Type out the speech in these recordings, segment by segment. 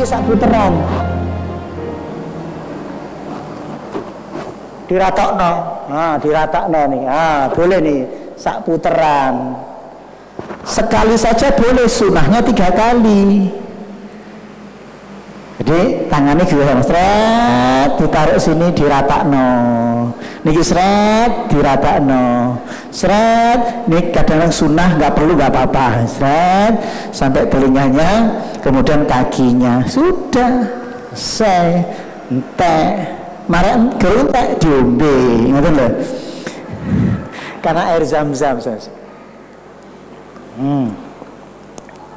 iki sak puteran. Diratokno. Nah, diratakno nih. Ah, boleh nih sak puteran. Sekali saja boleh, sunahnya 3 kali. Jadi tangannya gitu sama seret, ditaruh sini diratakno. Niki seret, diratakno. Seret, nih kadang-kadang sunnah nggak perlu nggak apa-apa. Seret sampai telinganya, kemudian kakinya. Sudah, selesai. Entek, marah geruntek diombe, ngerti lho. Karena air zam-zam.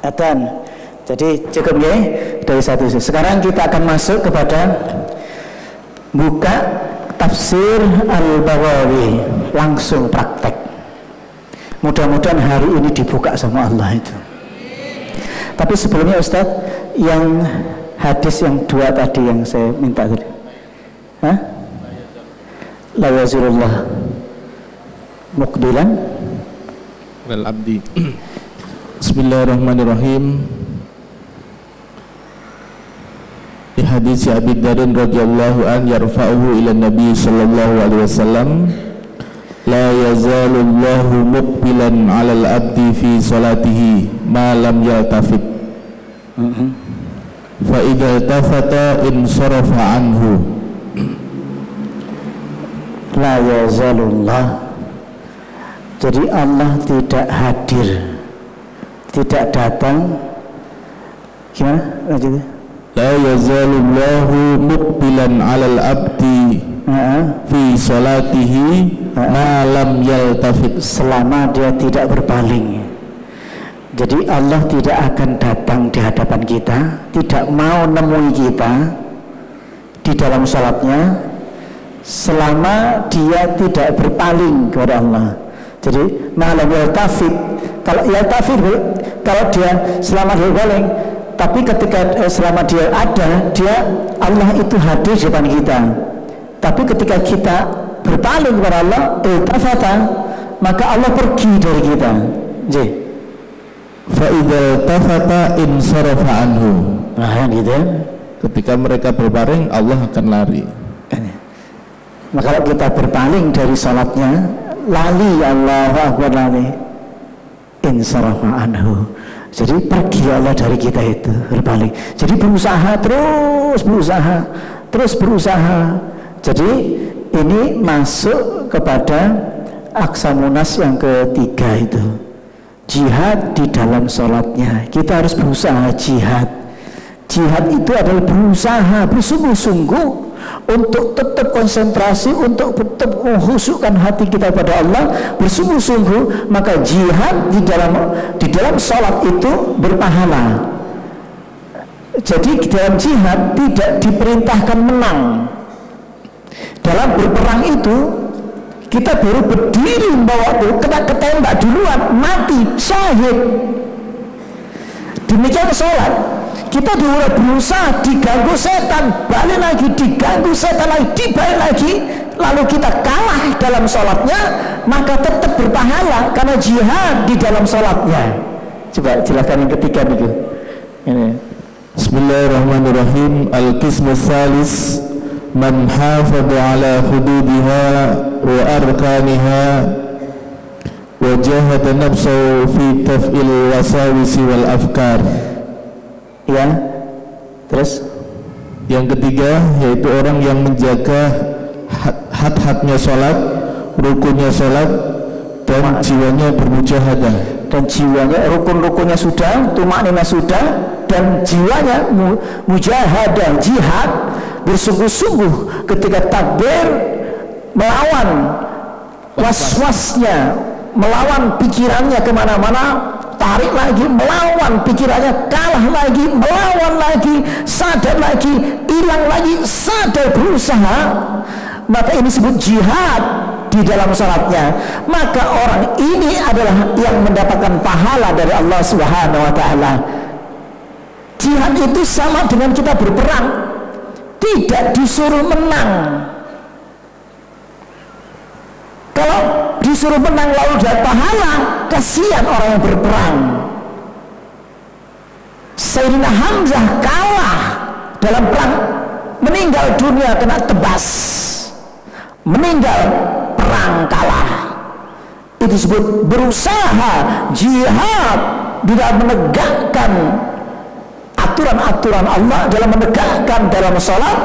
Atan. Jadi cukup ya dari satu. Sekarang kita akan masuk kepada buka tafsir Al-Baghawi, langsung praktek. Mudah-mudahan hari ini dibuka sama Allah itu. Tapi sebelumnya Ustadz, yang hadis yang 2 tadi yang saya minta tadi, la yazurullah muqbilan wal abdi. Bismillahirrahmanirrahim. Di hadis Abi Dzar radhiyallahu an yarfa'uhu ila Nabi sallallahu alaihi wasallam, la yazalu Allahu muqbilan 'alal abdi fi salatihi ma lam yaltafit. Fa idza iltafata insarafa anhu. La yazalullah. Jadi Allah tidak hadir, tidak datang. Gimana lanjutnya? La yazalullahu muqbilan 'alal abdi fi salatihi ma lam yaltafit, selama dia tidak berpaling. Jadi Allah tidak akan datang di hadapan kita, tidak mau nemui kita di dalam salatnya selama dia tidak berpaling kepada Allah. Jadi ma lam yaltafit, kalau yaltafit kalau dia selama dia berpaling. Tapi ketika selama dia ada, Allah itu hadir di depan kita. Tapi ketika kita berpaling kepada Allah, iltafata, maka Allah pergi dari kita. Jadi, fa idza iltafata insarafa anhu. Nah, gitu. Ketika mereka berpaling, Allah akan lari. Maka kalau kita berpaling dari salatnya, lali, Allahu Akbar, lali, insarafa anhu. Jadi pergi Allah dari kita itu, berpaling. Jadi terus berusaha. Jadi ini masuk kepada aksamunas yang ketiga itu, jihad di dalam sholatnya. Kita harus berusaha jihad. Jihad itu adalah berusaha bersungguh-sungguh untuk tetap konsentrasi, untuk tetap menghusukkan hati kita pada Allah, bersungguh-sungguh. Maka jihad di dalam sholat itu berpahala. Jadi di dalam jihad tidak diperintahkan menang. Dalam berperang itu kita baru berdiri membawa kena ketembak duluan, mati, syahid. Demikian sholat. Kita mulai berusaha, diganggu setan, balik lagi, diganggu setan lagi, dibalik lagi, lalu kita kalah dalam sholatnya, maka tetap berpahala karena jihad di dalam sholatnya. Coba jelaskan yang ketiga nih. Ini. Bismillahirrahmanirrahim. Al-qismu tsalis man hafadha ala hududiha wa arkaniha wa jahada nafsahu fi taf'il wasawisi wal afkar. Ya, terus yang ketiga yaitu orang yang menjaga had-hadnya sholat, rukunnya sholat, dan jiwanya bermujahadah. Dan jiwanya, rukun-rukunnya sudah, tumaknina sudah, dan jiwanya mujahadah, jihad, bersungguh-sungguh ketika takbir, melawan was-wasnya, melawan pikirannya kemana-mana, tarik lagi, melawan pikirannya, kalah lagi, melawan lagi, sadar lagi, hilang lagi, sadar, berusaha. Maka ini disebut jihad di dalam salatnya. Maka orang ini adalah yang mendapatkan pahala dari Allah Subhanahu wa ta'ala. Jihad itu sama dengan kita berperang, tidak disuruh menang. Kalau disuruh menang lalu dapat pahala, kasihan orang yang berperang. Sayyidina Hamzah kalah dalam perang, meninggal dunia kena tebas, meninggal perang kalah. Itu disebut berusaha jihad di dalam menegakkan aturan-aturan Allah, dalam menegakkan dalam sholat.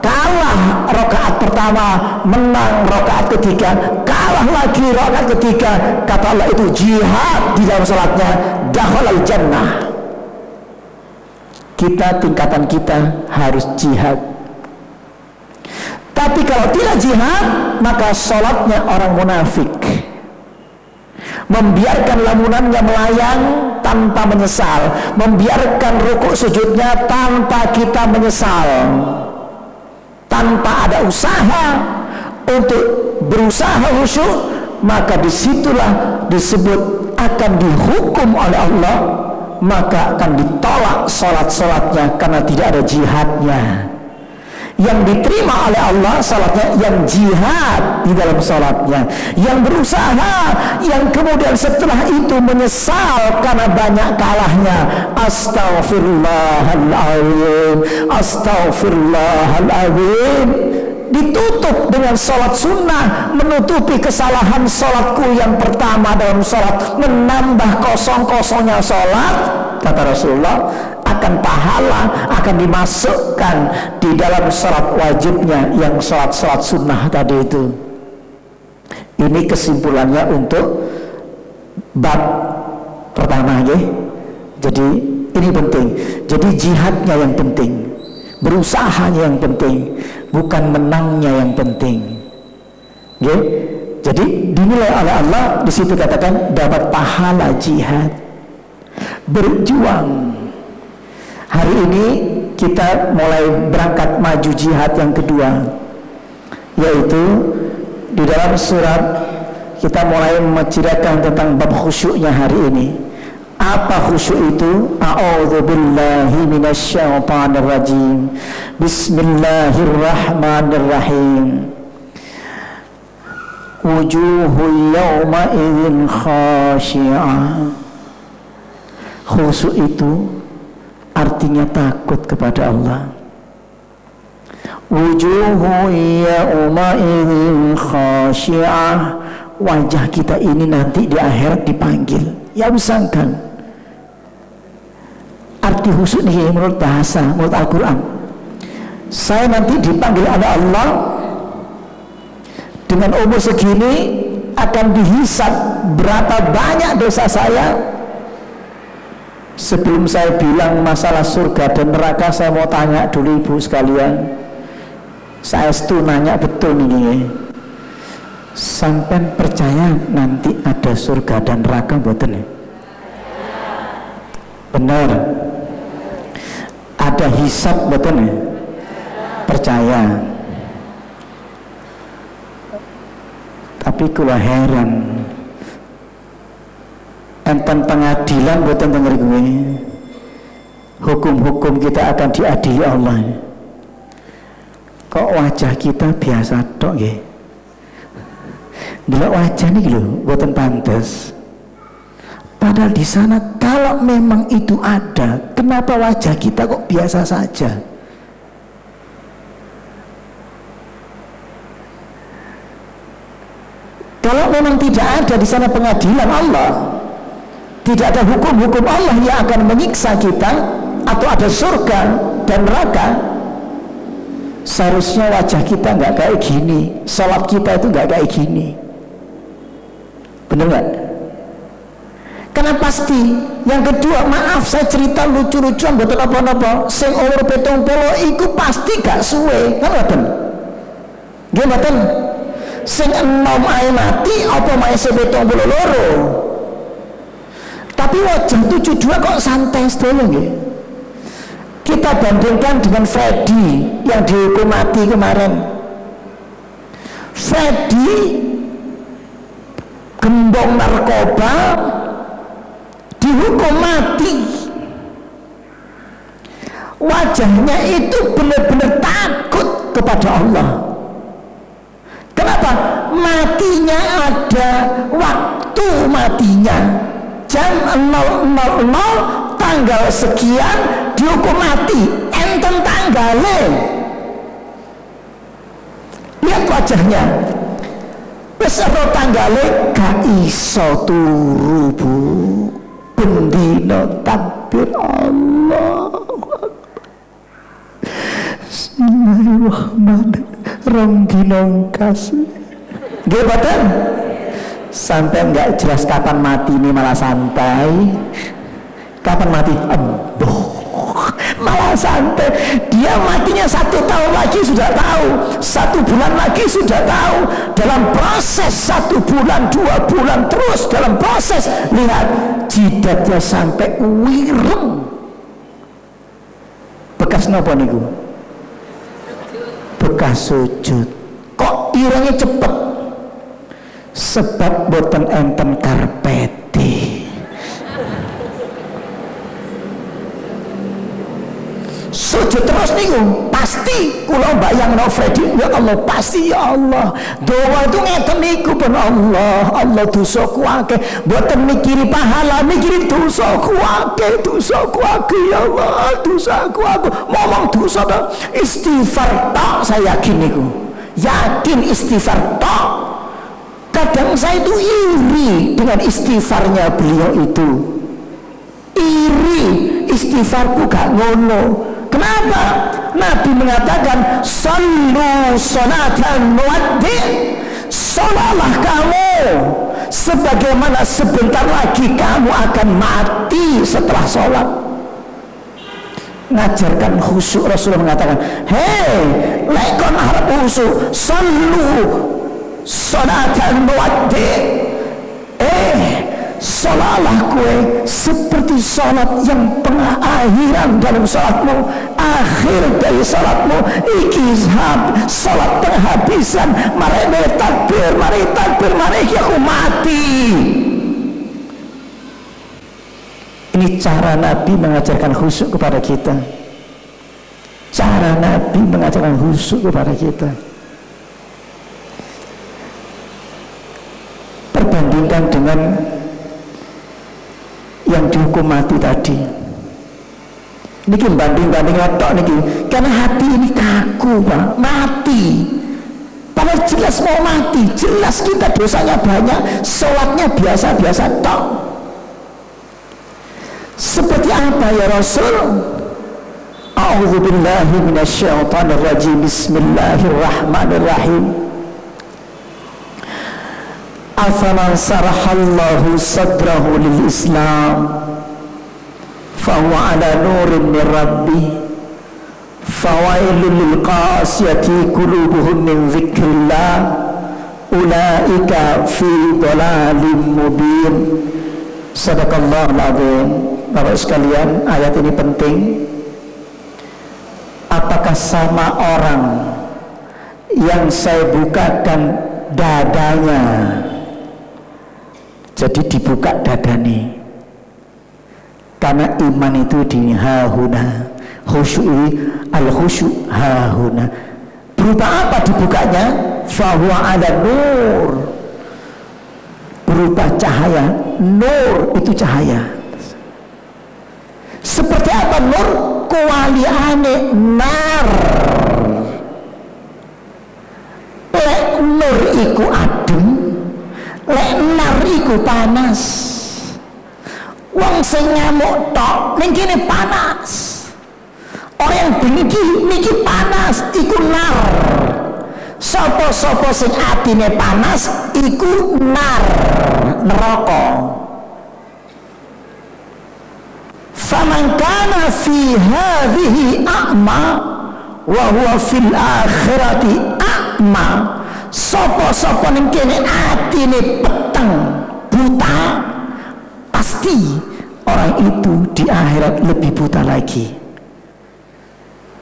Kalah rakaat pertama, menang rakaat ketiga, kalah lagi rakaat ketiga, kata Allah itu jihad di dalam sholatnya, dakhalal jannah. Kita, tingkatan kita harus jihad. Tapi kalau tidak jihad, maka sholatnya orang munafik, membiarkan lamunannya melayang tanpa menyesal, membiarkan rukuk sujudnya tanpa kita menyesal, tanpa ada usaha untuk berusaha khusyuk, maka disitulah disebut akan dihukum oleh Allah, maka akan ditolak sholat-sholatnya karena tidak ada jihadnya. Yang diterima oleh Allah salatnya yang jihad di dalam salatnya, yang berusaha, yang kemudian setelah itu menyesal karena banyak kalahnya. Astaghfirullahaladzim, astaghfirullahaladzim. Ditutup dengan sholat sunnah, menutupi kesalahan sholatku yang pertama dalam sholat, menambah kosong-kosongnya sholat, kata Rasulullah, akan pahala, akan dimasukkan di dalam sholat wajibnya yang sholat-sholat sunnah tadi itu. Ini kesimpulannya untuk bab pertama ya. Jadi ini penting. Jadi jihadnya yang penting, berusahanya yang penting, bukan menangnya yang penting. Ya. Jadi dinilai oleh Allah, di situ katakan dapat pahala jihad, berjuang. Hari ini kita mulai berangkat maju jihad yang kedua, yaitu di dalam surat kita mulai menceritakan tentang bab khusyuknya hari ini. Apa khusyuk itu? A'udzubillahi minasyaitonirrajim. Bismillahirrahmanirrahim. Wujuhu yawma idzin khashi'ah. Khusyuk itu artinya takut kepada Allah. Wujuhu yawma idzin khashi'ah. Wajah kita ini nanti di akhirat dipanggil. Ya misalkan arti khusyuk ini menurut bahasa, menurut Al-Quran, saya nanti dipanggil oleh Allah dengan umur segini, akan dihisab berapa banyak dosa saya. Sebelum saya bilang masalah surga dan neraka, saya mau tanya dulu ibu sekalian, saya itu nanya betul ini, sampai percaya nanti ada surga dan neraka betul ya? Benar? Ada hisab betul ya? Percaya. Tapi kula heran, enten pengadilan buatan denger gue, hukum-hukum kita akan diadili Allah. Kok wajah kita biasa tok ya? Delok wajah nih lho, buatan pantas. Padahal di sana kalau memang itu ada, kenapa wajah kita kok biasa saja? Kalau memang tidak ada di sana pengadilan Allah, tidak ada hukum-hukum Allah yang akan menyiksa kita, atau ada surga dan neraka, seharusnya wajah kita nggak kayak gini, sholat kita itu nggak kayak gini. Bener nggak? Karena pasti. Yang kedua, maaf saya cerita lucu-lucuan betul apa-apa, sing umur 70 iku pasti gak suwe, kan betul? Gimana betul? Sing enom ae mati apa mae 72. Tapi wajah 72 kok santai sedaya nggih. Kita bandingkan dengan Freddy yang dihukum mati kemarin. Freddy gembong narkoba dihukum mati. Wajahnya itu benar-benar takut kepada Allah. Kenapa? Matinya ada waktu matinya, jam 000 tanggal sekian dihukum mati. ngeten tanggale. Lihat wajahnya. Wis ora tanggale gak iso turu, Bu. Bendina takbir Allah. Bismillahirrahmanirrahim. Dino kasih. Nggih boten? Sampai enggak jelas kapan mati ini malah santai. Kapan mati? Malah santai. Dia matinya 1 tahun lagi sudah tahu, 1 bulan lagi sudah tahu. Dalam proses 1 bulan, 2 bulan, terus dalam proses, lihat jidatnya sampai wireng. Bekas napa niku? Bekas sujud. Kok irenge cepet? Sebab boten enten karpete. Sujud terus niku pasti kula mbayangno Freddy, ya Allah pasti, ya Allah doa itu ngeten niku pun Allah dosaku akeh, mboten mikiri pahala, mikiri dosaku akeh ya Allah, dosaku aku ngomong dosa tok, istighfar tok saya yakin istighfar tok. Kadang saya itu iri dengan istighfarnya beliau itu, iri istighfarku gak ngono. Kenapa? Nabi mengatakan sallu salatan muwaddi', sholatlah kamu sebagaimana sebentar lagi kamu akan mati setelah sholat. Ngajarkan khusyuk. Rasulullah mengatakan, hei lekon harap khusyuk, sallu salatan muwaddi', sholatlah kue seperti sholat yang pengakhiran dalam sholatmu, akhir dari sholatmu iki sholat penghabisan. Mari takbir, mari aku mati. Ini cara Nabi mengajarkan khusyuk kepada kita, cara Nabi mengajarkan khusyuk kepada kita. Perbandingkan dengan yang dihukum mati tadi. Niki banding otak niki, karena hati ini kaku, Pak, mati. Padahal jelas mau mati, jelas kita dosanya banyak, sholatnya biasa-biasa tok. Seperti apa ya Rasul? A'udzubillahi minasyaitonirrajim. Bismillahirrahmanirrahim. Afaman sarahallahu sadrahu lil Islam fahuwa ala nurin min rabbih fawailul lil qasiyati qulubuhum min dzikrillah ulaika fi dhalalim mubin. Sadaqallahul azim. Bapak sekalian, ayat ini penting. Apakah sama orang yang saya bukakan dadanya, jadi dibuka dadane, karena iman itu di hahuna, khusyuk al khusyuk hahuna. Berupa apa dibukanya? Fahuwa ala nur, berupa cahaya. Nur itu cahaya. Seperti apa nur? Kualiane nar. Lek nur iku adem, lek nar iku panas. Wong sing ngamuk tok ning kene panas. Orang yang dengki niki panas iku nar. Sapa-sapa sing atine panas iku nar, neraka. Faman kana fi hadhihi a'ma wa huwa fil akhirati a'ma. Sapa-sapa ning kene atine peteng, buta, pasti orang itu di akhirat lebih buta lagi.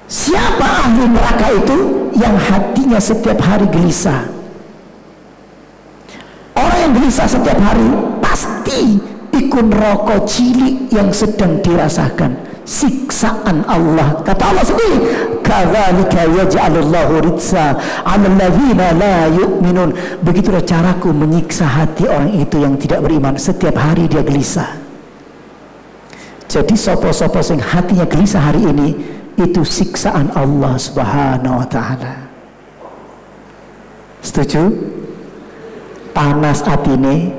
Siapa ahli neraka itu? Yang hatinya setiap hari gelisah. Orang yang gelisah setiap hari pasti ikut rokok cilik yang sedang dirasakan siksaan Allah. Kata Allah sendiri, kadzalika yaj'alullahu ritsa 'alal ladzina la yu'minun. Begitulah caraku menyiksa hati orang itu yang tidak beriman. Setiap hari dia gelisah. Jadi sopo-sopo sing hatinya gelisah hari ini, itu siksaan Allah Subhanahu wa ta'ala. Setuju? Panas atine,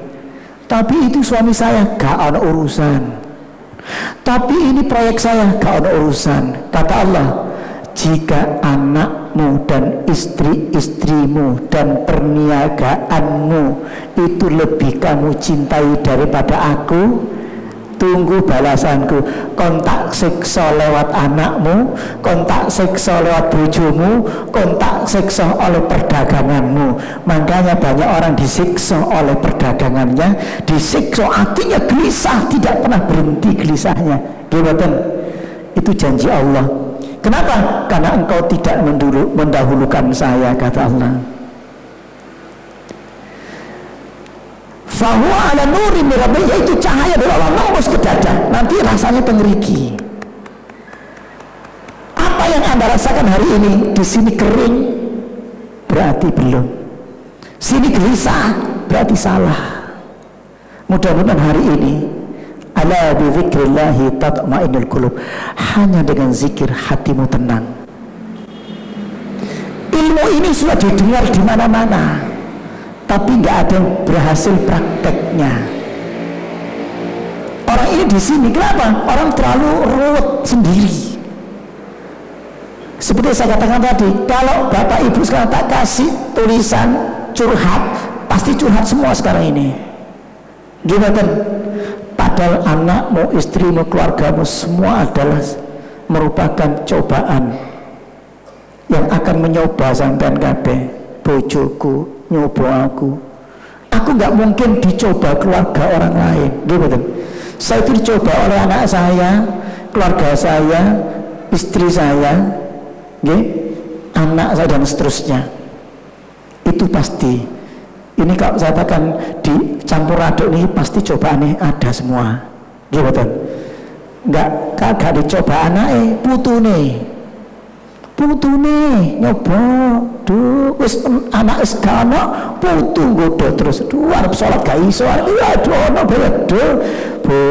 tapi itu suami saya gak ada urusan, tapi ini proyek saya gak ada urusan. Kata Allah, jika anakmu dan istri-istrimu dan perniagaanmu itu lebih kamu cintai daripada aku, tunggu balasanku. Kontak siksa lewat anakmu, kontak siksa lewat bojomu, kontak siksa oleh perdaganganmu. Makanya banyak orang disiksa oleh perdagangannya, disiksa artinya gelisah, tidak pernah berhenti gelisahnya. Gimana? Itu janji Allah. Kenapa? Karena engkau tidak mendahulukan saya, kata Allah. Fahuwa ala nuri mirabih, yaitu cahaya dari Allah nembus ke dada, nanti rasanya tengeriki. Apa yang Anda rasakan hari ini, di sini kering, berarti belum. Sini gelisah, berarti salah. Mudah-mudahan hari ini, ala bi dzikrillahi tatma'innul qulub, hanya dengan zikir hatimu tenang. Ilmu ini sudah didengar di mana-mana, tapi nggak ada yang berhasil prakteknya. Orang ini di sini, kenapa? Orang terlalu ruwet sendiri. Seperti saya katakan tadi, kalau bapak ibu sekarang tak kasih tulisan curhat, pasti curhat semua sekarang ini. Gimana? Padahal anakmu, istrimu, keluargamu semua adalah merupakan cobaan yang akan mencoba sampean kabeh. Bojoku nyoba aku nggak mungkin dicoba keluarga orang lain, gitu. Saya itu dicoba oleh anak saya, keluarga saya, istri saya, anak saya dan seterusnya. Itu pasti. Ini kalau saya katakan dicampur aduk ini pasti cobaannya ada semua, gitu. Nggak dicoba anaknya, putune nyoba wis anak wis kana putu nggodho terus arep salat gak iso aduh ana bedo Bu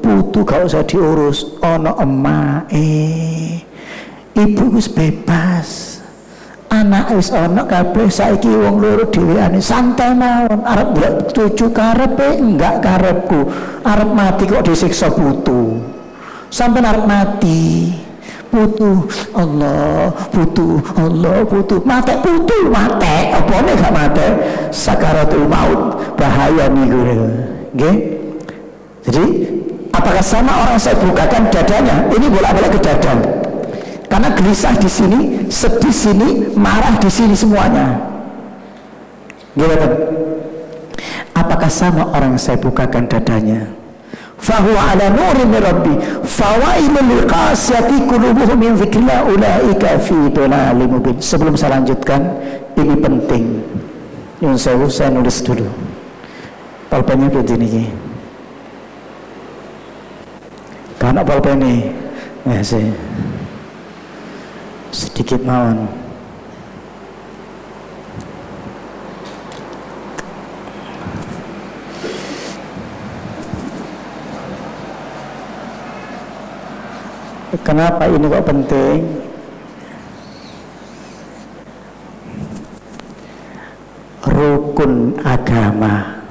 putu gak usah diurus ana emake ibu wis bebas anak wis ana kabeh saiki wong loro dheweane santai mawon arep ndelok cucu karepe enggak karepku arep mati kok disiksa putu sampai arep mati putu Allah putu mate putu mate apa nek gak mate sakaratul maut bahaya nih nggih. Jadi apakah sama orang saya bukakan dadanya ini bolak-balik ke dada karena gelisah di sini, sedih sini, marah di sini semuanya. Gimana? Apakah sama orang saya bukakan dadanya? Fahuwa ala nurin min rabbi fawailul liqasiyati qulubuhum min dzikrillah ulaika fi dhalalin mubin. Sebelum saya lanjutkan, ini penting. Nyun sewu saya nulis dulu. Pulpennya begini iki. Karena pulpen ini ya sih sedikit mawon. Kenapa ini kok penting? Rukun agama.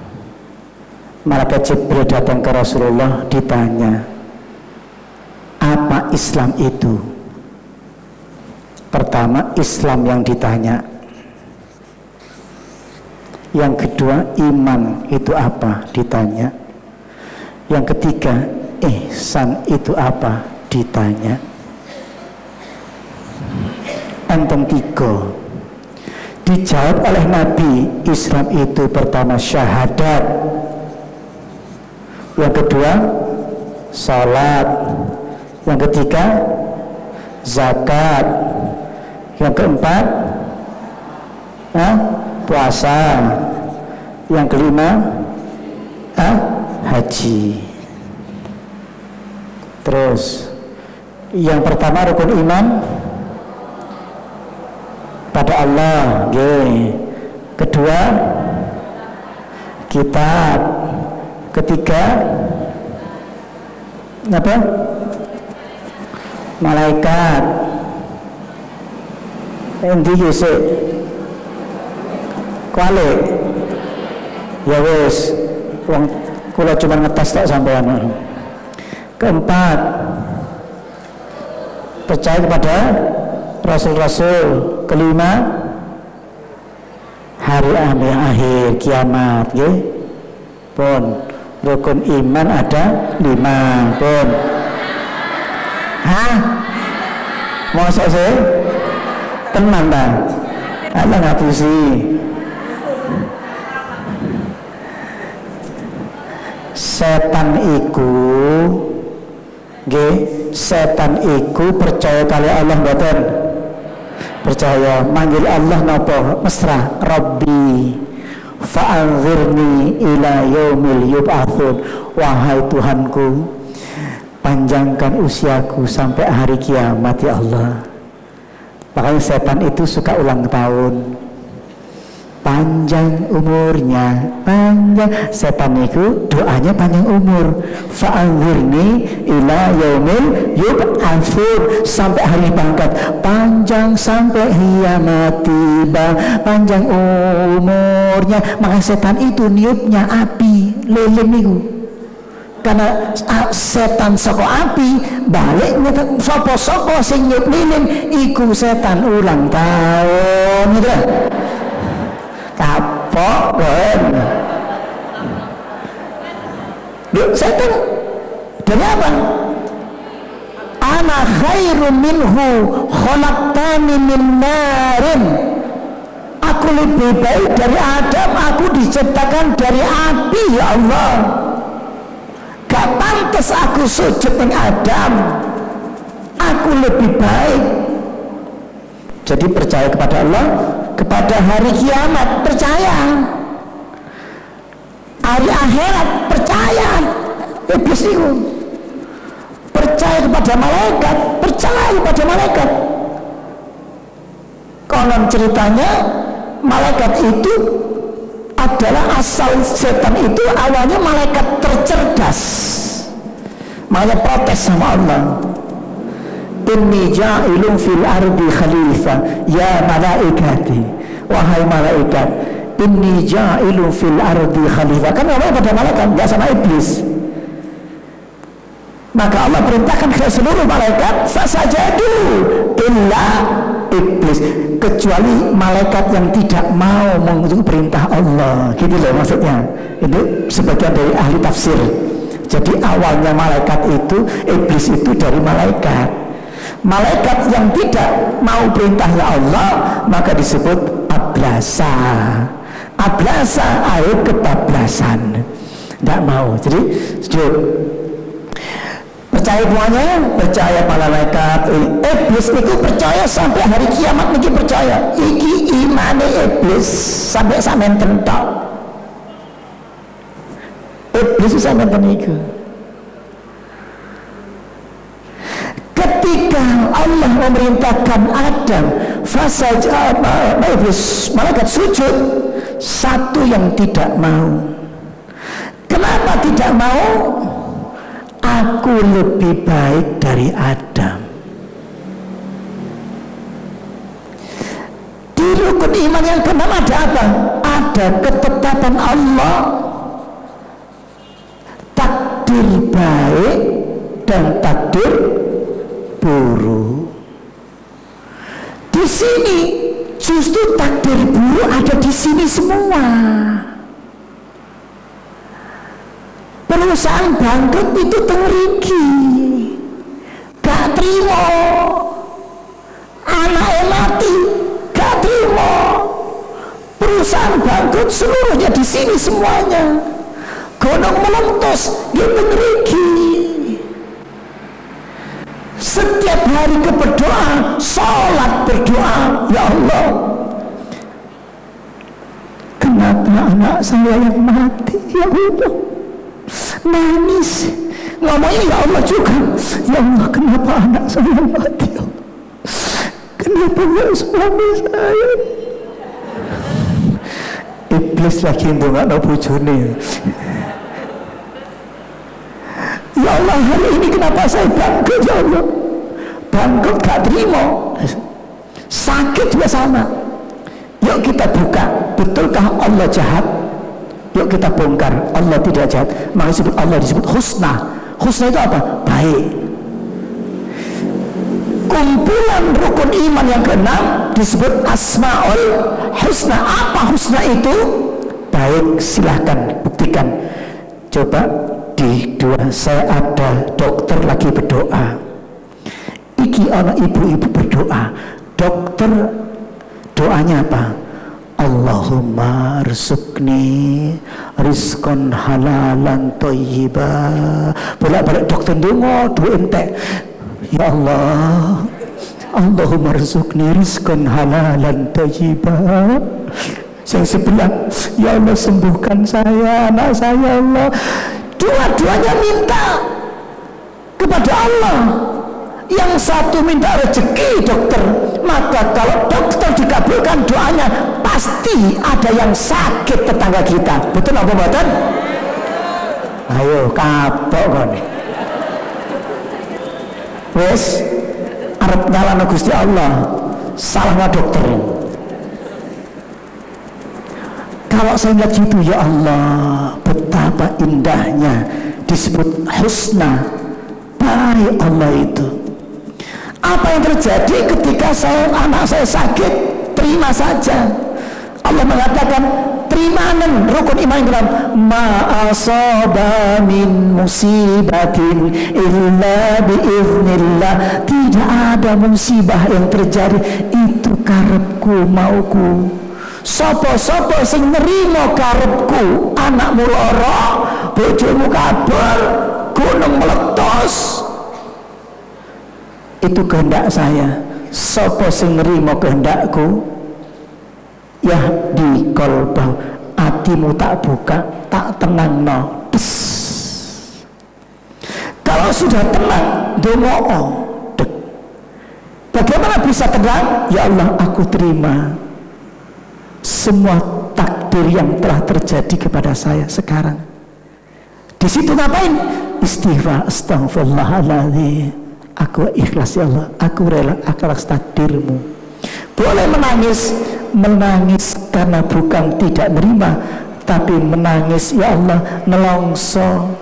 Malaikat Jibril datang ke Rasulullah ditanya, apa Islam itu? Pertama, Islam yang ditanya. Yang kedua, iman itu apa? Ditanya. Yang ketiga, ihsan itu apa? Ditanya. Enten tiga dijawab oleh Nabi. Islam itu pertama syahadat, yang kedua salat, yang ketiga zakat, yang keempat puasa, yang kelima haji. Terus yang pertama rukun iman pada Allah, kedua kitab, ketiga apa? malaikat. Endi sik? Kuali. Ya wis, wong kula cuma ngetes tok sampean. Keempat, percaya kepada Rasul-Rasul. Kelima, hari akhir kiamat, nggih. Pun rukun iman ada 5, pun. Hah? Mosok sih? Tenang ta? Allah ngapusi. Setan iku nggih, setan iku percaya kali Allah mboten? Percaya. Manggil Allah napa? Mesra, Rabbi fa'anzirni ila yaumil yub'atsun. Wahai Tuhanku, panjangkan usiaku sampai hari kiamat ya Allah. Makanya setan itu suka ulang tahun, panjang umurnya, panjang. Setan itu doanya panjang umur. Fa'anzirni ila yaumil yub'atsun, sampai hari bangkit, panjang sampai kiamat tiba, panjang umurnya. Maka setan itu niupnya api lilin itu. Karena setan saka api balik sapa-sapa sing nyup lilin iku setan ulang tahun gitu. Kapok kan? Duh, setan dari apa? Ana khairum minhu khalaqtani min narin. Aku lebih baik dari Adam, aku diciptakan dari api ya Allah. Gak pantas aku sujud dengan Adam, aku lebih baik. Jadi percaya kepada Allah, kepada hari kiamat percaya, hari akhirat percaya. Iblis itu percaya kepada malaikat, percaya kepada malaikat. Konon ceritanya malaikat itu adalah asal setan itu awalnya malaikat tercerdas, makanya protes sama Allah. Inni ja'ilun fil ardi khalifah ya malaikati, wahai malaikat, inni ja'ilun fil ardi khalifah. Kan namanya pada malaikat, nggak sama iblis. Maka Allah perintahkan ke seluruh malaikat fasajadu illa iblis, kecuali malaikat yang tidak mau mengikuti perintah Allah. Gitu loh maksudnya. Itu sebagian dari ahli tafsir. Jadi awalnya malaikat itu, iblis itu dari malaikat. Malaikat yang tidak mau perintahnya Allah maka disebut ablasa. Ablasa ayo kebablasan, tidak mau. Jadi sujud. Percaya semuanya, percaya malaikat. Iblis itu percaya sampai hari kiamat niki percaya. Iki imane iblis sampai sampean tentok. Iblis sampai teniku. Ketika Allah memerintahkan Adam, iblis malaikat sujud, satu yang tidak mau. Kenapa tidak mau? Aku lebih baik dari Adam. Di rukun iman yang keenam ada apa? Ada ketetapan Allah, takdir baik dan takdir buruk. Di sini justru takdir buruk ada di sini semua. Perusahaan bangkrut itu tengriki, gak terima. Anaknya mati, gak terima. Perusahaan bangkrut seluruhnya di sini semuanya. Gunung meletus, dia tengriki. Setiap hari berdoa, sholat berdoa, ya Allah, kenapa anak saya yang mati, ya Allah. Nangis, ngomongnya ya Allah juga, ya Allah kenapa anak saya mati, ya Allah? Kenapa gak suami saya? Iblis lagi itu gak ada bujurnya. Ya Allah, hari ini kenapa saya bangkrut, ya Allah? bangkrut gak terima, sakit juga sama. Yuk kita buka, betulkah Allah jahat? Yuk kita bongkar, Allah tidak jahat. Maka disebut Allah disebut husna. Husna itu apa? Baik. Kumpulan rukun iman yang keenam disebut asmaul husna. Apa husna itu? Baik, silahkan buktikan. Coba di dua, saya ada dokter lagi berdoa. Iki anak ibu-ibu berdoa. Dokter doanya apa? Allahumma rizqni rizqan halalan thayyiba. Bolak-balik dokter ndonga duwe entek. Ya Allah, Allahumma rizqni rizqan halalan thayyiba. Yang sebelah, ya Allah sembuhkan saya, anak saya, Allah. Dua-duanya minta kepada Allah. Yang satu minta rezeki dokter, maka kalau dokter dikabulkan doanya, pasti ada yang sakit tetangga kita. Betul apa betul? Ayo kapok kan. Wes arep nyalano Gusti Allah, salahnya dokter. Kalau saya lihat gitu, ya Allah, betapa indahnya disebut husna, baik Allah itu. Apa yang terjadi ketika anak saya sakit? Terima saja. Allah mengatakan, terimanen rukun iman yang dalam ma'asaba min musibatin illa biiznillah. Tidak ada musibah yang terjadi, itu karepku mauku. Sopo-sopo sing nerimo karepku, anakmu lara, bojomu kabur, gunung meletus, itu kehendak saya. Sopo sing nerimo kehendakku, ya di kolbah, hatimu tak buka, tak tenang no. Kalau sudah tenang, dongo, bagaimana bisa tenang? Ya Allah, aku terima semua takdir yang telah terjadi kepada saya sekarang. Di situ ngapain? Istighfar, astaghfirullahaladzim. Aku ikhlas ya Allah, aku rela atas takdirmu. Boleh menangis, menangis karena bukan tidak nerima, tapi menangis ya Allah nelongso.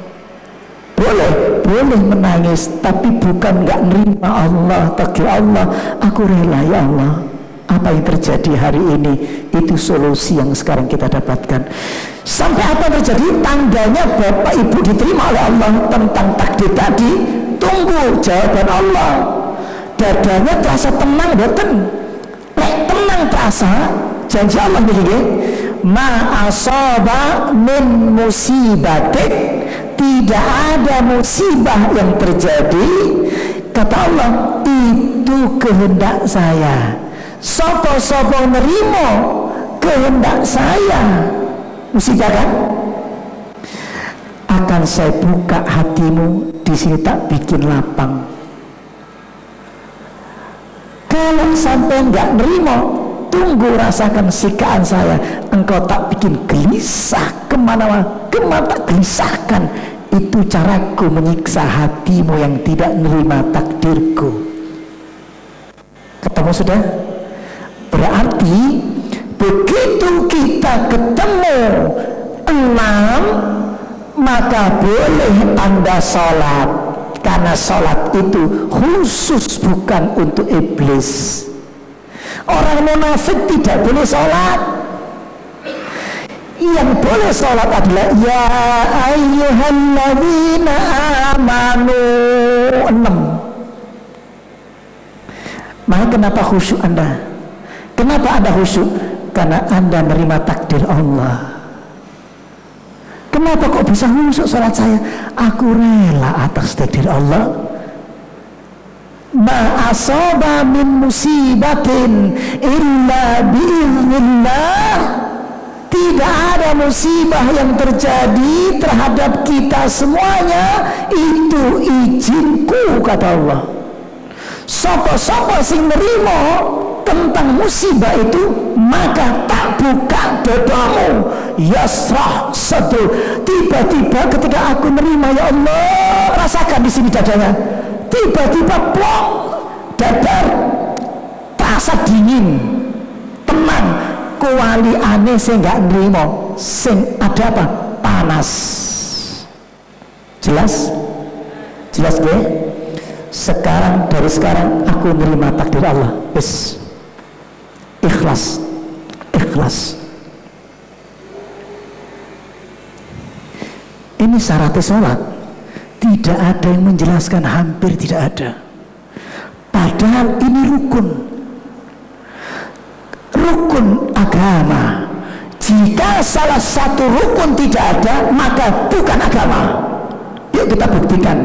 Boleh menangis, tapi bukan nggak nerima Allah, takdir Allah. Aku rela ya Allah. Apa yang terjadi hari ini, itu solusi yang sekarang kita dapatkan. Sampai apa yang terjadi? Tandanya Bapak Ibu diterima oleh Allah tentang takdir tadi. Tunggu jawaban Allah. Dadanya terasa tenang, boten. Lek tenang terasa, janji Allah begini, ma asaba min musibatin, tidak ada musibah yang terjadi, kata Allah, itu kehendak saya. Sopo-sopo nerimo kehendak saya, musibah kan? Akan saya buka hatimu, di sini tak bikin lapang. Kalau sampai nggak nerimo, tunggu rasakan sikaan saya. Engkau tak bikin gelisah kemana-mana, tak gelisahkan. Itu caraku menyiksa hatimu yang tidak nerima takdirku. Ketemu sudah? Berarti begitu kita ketemu 6, maka boleh Anda sholat, karena sholat itu khusus bukan untuk iblis. Orang munafik tidak boleh sholat. Yang boleh sholat adalah ya ayyuhalladzina amanu 6. Maka kenapa khusyuk Anda? Kenapa Anda khusyuk? Karena Anda menerima takdir Allah. Kenapa kok bisa khusyuk sholat saya? Aku rela atas takdir Allah. Ma asaba min musibatin illa biiznillah. Tidak ada musibah yang terjadi terhadap kita semuanya, itu izinku, kata Allah. Sopo-sopo sing nerimo tentang musibah itu, maka tak buka dodomu, yasrah sadru. Tiba-tiba ketika aku nerima, ya Allah, rasakan di sini dadanya, tiba-tiba plong, dadar terasa dingin, tenang, kuali aneh sing gak nerimo, sing ada apa? Panas. Jelas? Jelas gue? Sekarang, dari sekarang aku menerima takdir Allah. Yes. Ikhlas. Ikhlas. Ini syaratnya sholat. Tidak ada yang menjelaskan, hampir tidak ada. Padahal ini rukun. Rukun agama. Jika salah satu rukun tidak ada, maka bukan agama. Yuk kita buktikan.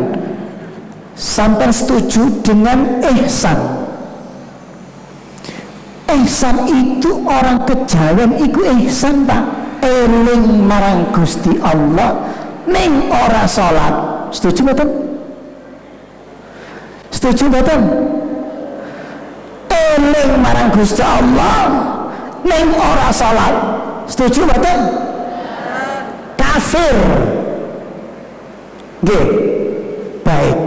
Sampai setuju dengan ihsan. Ihsan itu orang kejawen iku ihsan, Pak. Eling marang Gusti Allah ning ora salat. Setuju mboten? Setuju mboten? Eling marang Gusti Allah ning ora salat. Setuju mboten? Kafir. Nggih. Baik.